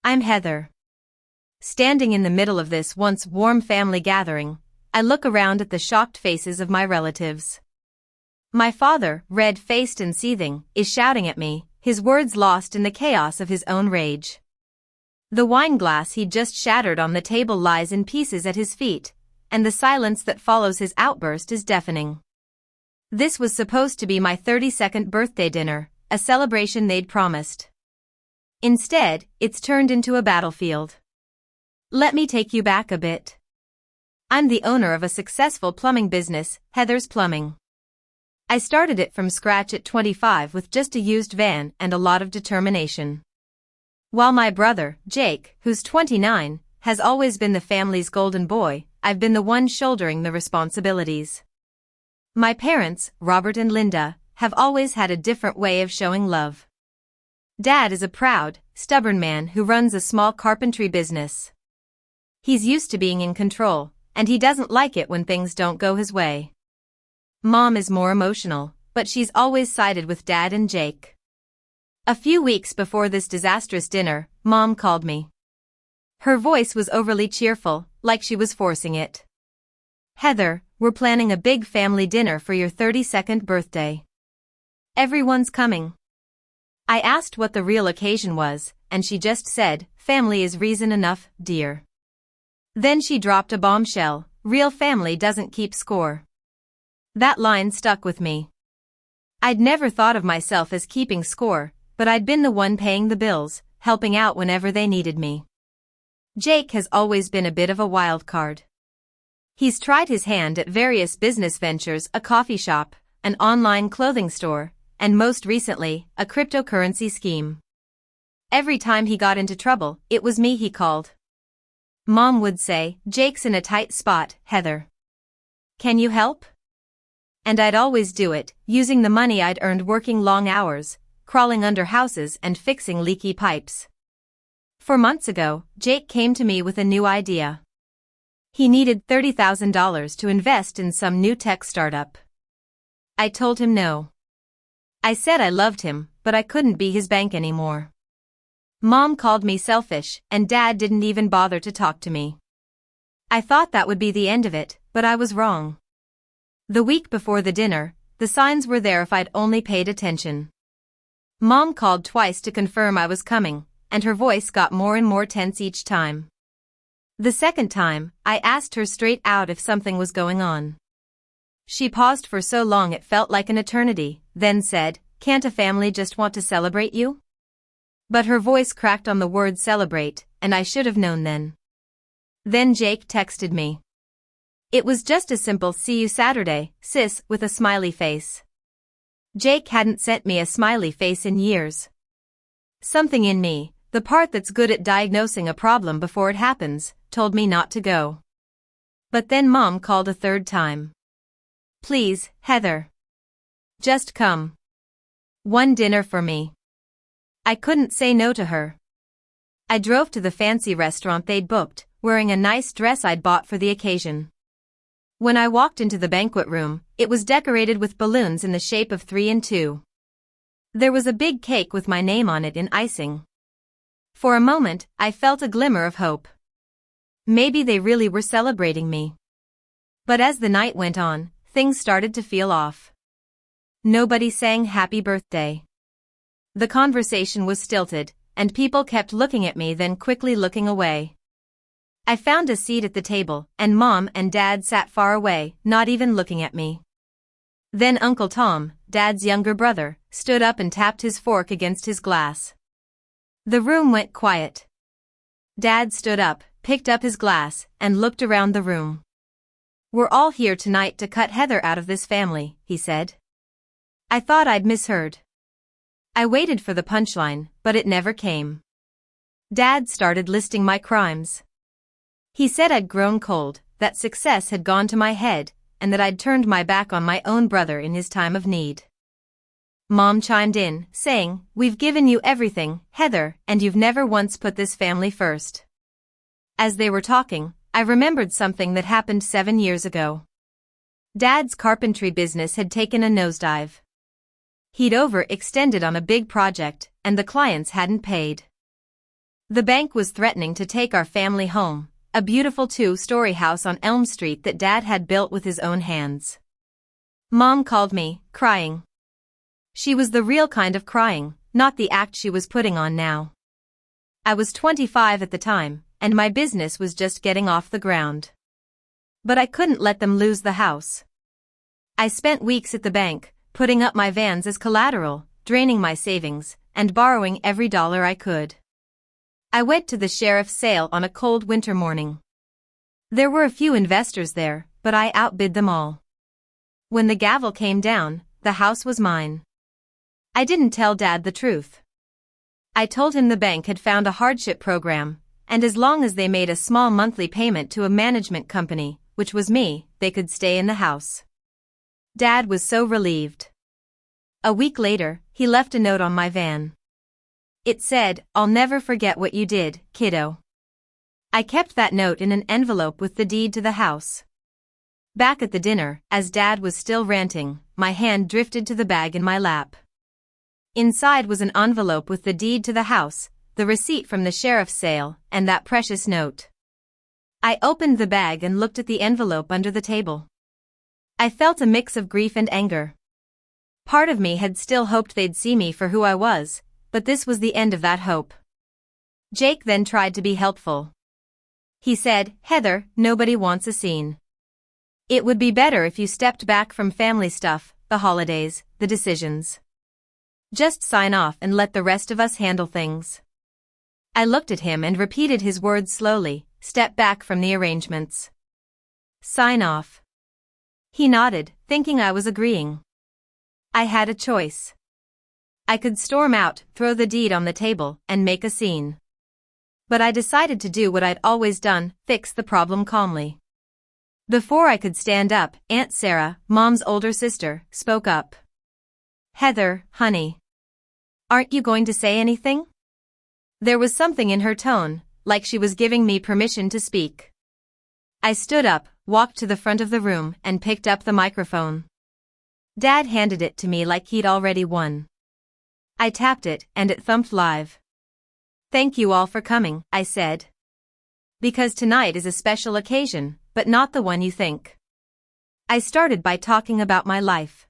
I'm Heather. Standing in the middle of this once warm family gathering, I look around at the shocked faces of my relatives. My father, red-faced and seething, is shouting at me, his words lost in the chaos of his own rage. The wine glass he just shattered on the table lies in pieces at his feet, and the silence that follows his outburst is deafening. This was supposed to be my 32nd birthday dinner, a celebration they'd promised. Instead, it's turned into a battlefield. Let me take you back a bit. I'm the owner of a successful plumbing business, Heather's Plumbing. I started it from scratch at 25 with just a used van and a lot of determination. While my brother, Jake, who's 29, has always been the family's golden boy, I've been the one shouldering the responsibilities. My parents, Robert and Linda, have always had a different way of showing love. Dad is a proud, stubborn man who runs a small carpentry business. He's used to being in control, and he doesn't like it when things don't go his way. Mom is more emotional, but she's always sided with Dad and Jake. A few weeks before this disastrous dinner, Mom called me. Her voice was overly cheerful, like she was forcing it. Heather, we're planning a big family dinner for your 32nd birthday. Everyone's coming. I asked what the real occasion was, and she just said, family is reason enough, dear. Then she dropped a bombshell, real family doesn't keep score. That line stuck with me. I'd never thought of myself as keeping score, but I'd been the one paying the bills, helping out whenever they needed me. Jake has always been a bit of a wild card. He's tried his hand at various business ventures, a coffee shop, an online clothing store, and most recently, a cryptocurrency scheme. Every time he got into trouble, it was me he called. Mom would say, Jake's in a tight spot, Heather. Can you help? And I'd always do it, using the money I'd earned working long hours, crawling under houses and fixing leaky pipes. 4 months ago, Jake came to me with a new idea. He needed $30,000 to invest in some new tech startup. I told him no. I said I loved him, but I couldn't be his bank anymore. Mom called me selfish, and Dad didn't even bother to talk to me. I thought that would be the end of it, but I was wrong. The week before the dinner, the signs were there if I'd only paid attention. Mom called twice to confirm I was coming, and her voice got more and more tense each time. The second time, I asked her straight out if something was going on. She paused for so long it felt like an eternity, then said, "Can't a family just want to celebrate you?" But her voice cracked on the word celebrate, and I should have known then. Then Jake texted me. It was just a simple "see you Saturday, sis," with a smiley face. Jake hadn't sent me a smiley face in years. Something in me, the part that's good at diagnosing a problem before it happens, told me not to go. But then Mom called a third time. Please, Heather. Just come. One dinner for me. I couldn't say no to her. I drove to the fancy restaurant they'd booked, wearing a nice dress I'd bought for the occasion. When I walked into the banquet room, it was decorated with balloons in the shape of 3 and 2. There was a big cake with my name on it in icing. For a moment, I felt a glimmer of hope. Maybe they really were celebrating me. But as the night went on, things started to feel off. Nobody sang happy birthday. The conversation was stilted, and people kept looking at me then quickly looking away. I found a seat at the table, and Mom and Dad sat far away, not even looking at me. Then Uncle Tom, Dad's younger brother, stood up and tapped his fork against his glass. The room went quiet. Dad stood up, picked up his glass, and looked around the room. We're all here tonight to cut Heather out of this family, he said. I thought I'd misheard. I waited for the punchline, but it never came. Dad started listing my crimes. He said I'd grown cold, that success had gone to my head, and that I'd turned my back on my own brother in his time of need. Mom chimed in, saying, "We've given you everything, Heather, and you've never once put this family first." As they were talking, I remembered something that happened 7 years ago. Dad's carpentry business had taken a nosedive. He'd overextended on a big project, and the clients hadn't paid. The bank was threatening to take our family home, a beautiful 2-story house on Elm Street that Dad had built with his own hands. Mom called me, crying. She was the real kind of crying, not the act she was putting on now. I was 25 at the time, and my business was just getting off the ground. But I couldn't let them lose the house. I spent weeks at the bank, putting up my vans as collateral, draining my savings, and borrowing every dollar I could. I went to the sheriff's sale on a cold winter morning. There were a few investors there, but I outbid them all. When the gavel came down, the house was mine. I didn't tell Dad the truth. I told him the bank had found a hardship program, and as long as they made a small monthly payment to a management company, which was me, they could stay in the house. Dad was so relieved. A week later, he left a note on my van. It said, "I'll never forget what you did, kiddo." I kept that note in an envelope with the deed to the house. Back at the dinner, as Dad was still ranting, my hand drifted to the bag in my lap. Inside was an envelope with the deed to the house, the receipt from the sheriff's sale, and that precious note. I opened the bag and looked at the envelope under the table. I felt a mix of grief and anger. Part of me had still hoped they'd see me for who I was, but this was the end of that hope. Jake then tried to be helpful. He said, "Heather, nobody wants a scene. It would be better if you stepped back from family stuff, the holidays, the decisions. Just sign off and let the rest of us handle things." I looked at him and repeated his words slowly, "Step back from the arrangements. Sign off." He nodded, thinking I was agreeing. I had a choice. I could storm out, throw the deed on the table, and make a scene. But I decided to do what I'd always done, fix the problem calmly. Before I could stand up, Aunt Sarah, Mom's older sister, spoke up. "Heather, honey. Aren't you going to say anything?" There was something in her tone, like she was giving me permission to speak. I stood up, walked to the front of the room, and picked up the microphone. Dad handed it to me like he'd already won. I tapped it, and it thumped live. "Thank you all for coming," I said. "Because tonight is a special occasion, but not the one you think." I started by talking about my life.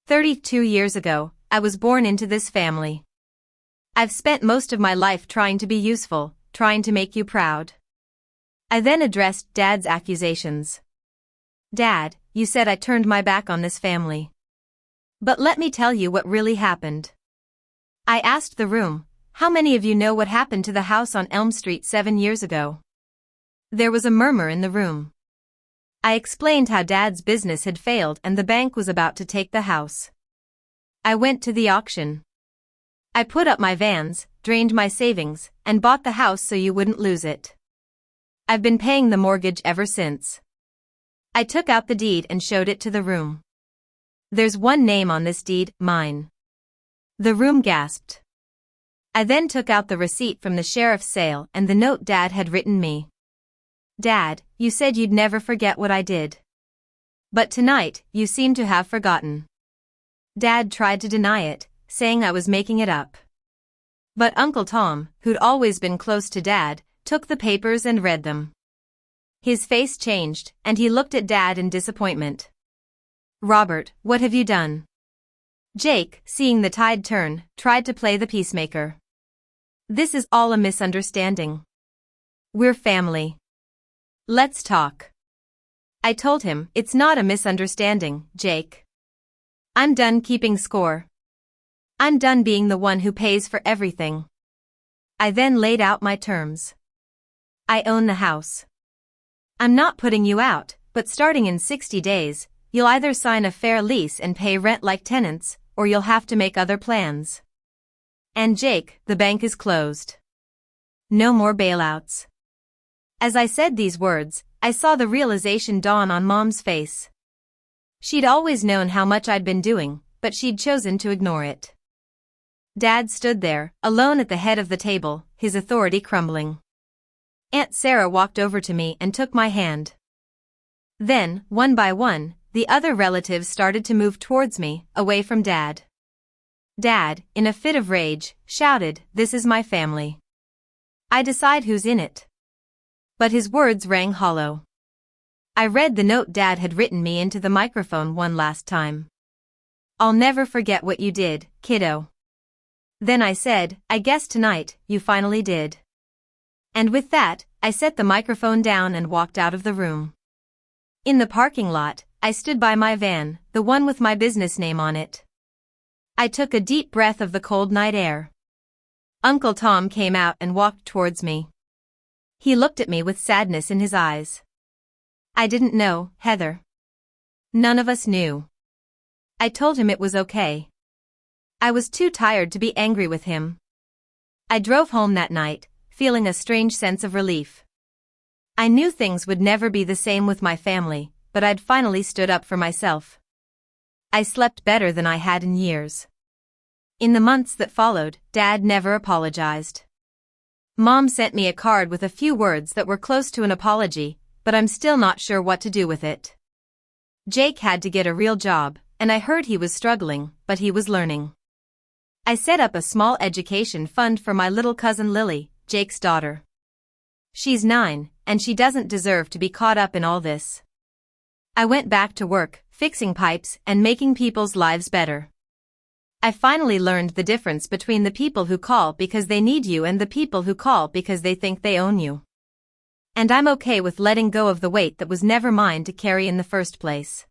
32 years ago, I was born into this family. I've spent most of my life trying to be useful, trying to make you proud. I then addressed Dad's accusations. "Dad, you said I turned my back on this family. But let me tell you what really happened." I asked the room, "How many of you know what happened to the house on Elm Street 7 years ago?" There was a murmur in the room. I explained how Dad's business had failed and the bank was about to take the house. I went to the auction. I put up my vans, drained my savings, and bought the house so you wouldn't lose it. I've been paying the mortgage ever since. I took out the deed and showed it to the room. "There's one name on this deed, mine." The room gasped. I then took out the receipt from the sheriff's sale and the note Dad had written me. "Dad, you said you'd never forget what I did. But tonight, you seem to have forgotten." Dad tried to deny it, saying I was making it up. But Uncle Tom, who'd always been close to Dad, took the papers and read them. His face changed, and he looked at Dad in disappointment. "Robert, what have you done?" Jake, seeing the tide turn, tried to play the peacemaker. "This is all a misunderstanding. We're family. Let's talk." I told him, "It's not a misunderstanding, Jake. I'm done keeping score. I'm done being the one who pays for everything." I then laid out my terms. "I own the house. I'm not putting you out, but starting in 60 days, you'll either sign a fair lease and pay rent like tenants, or you'll have to make other plans. And Jake, the bank is closed. No more bailouts." As I said these words, I saw the realization dawn on Mom's face. She'd always known how much I'd been doing, but she'd chosen to ignore it. Dad stood there, alone at the head of the table, his authority crumbling. Aunt Sarah walked over to me and took my hand. Then, one by one, the other relatives started to move towards me, away from Dad. Dad, in a fit of rage, shouted, "This is my family. I decide who's in it. But his words rang hollow. I read the note Dad had written me into the microphone one last time. I'll never forget what you did, kiddo. Then I said, I guess tonight, you finally did. And with that, I set the microphone down and walked out of the room. In the parking lot, I stood by my van, the one with my business name on it. I took a deep breath of the cold night air. Uncle Tom came out and walked towards me. He looked at me with sadness in his eyes. I didn't know, Heather. None of us knew. I told him it was okay. I was too tired to be angry with him. I drove home that night, feeling a strange sense of relief. I knew things would never be the same with my family, but I'd finally stood up for myself. I slept better than I had in years. In the months that followed, Dad never apologized. Mom sent me a card with a few words that were close to an apology, but I'm still not sure what to do with it. Jake had to get a real job, and I heard he was struggling, but he was learning. I set up a small education fund for my little cousin Lily, Jake's daughter. She's 9, and she doesn't deserve to be caught up in all this. I went back to work, fixing pipes and making people's lives better. I finally learned the difference between the people who call because they need you and the people who call because they think they own you. And I'm okay with letting go of the weight that was never mine to carry in the first place.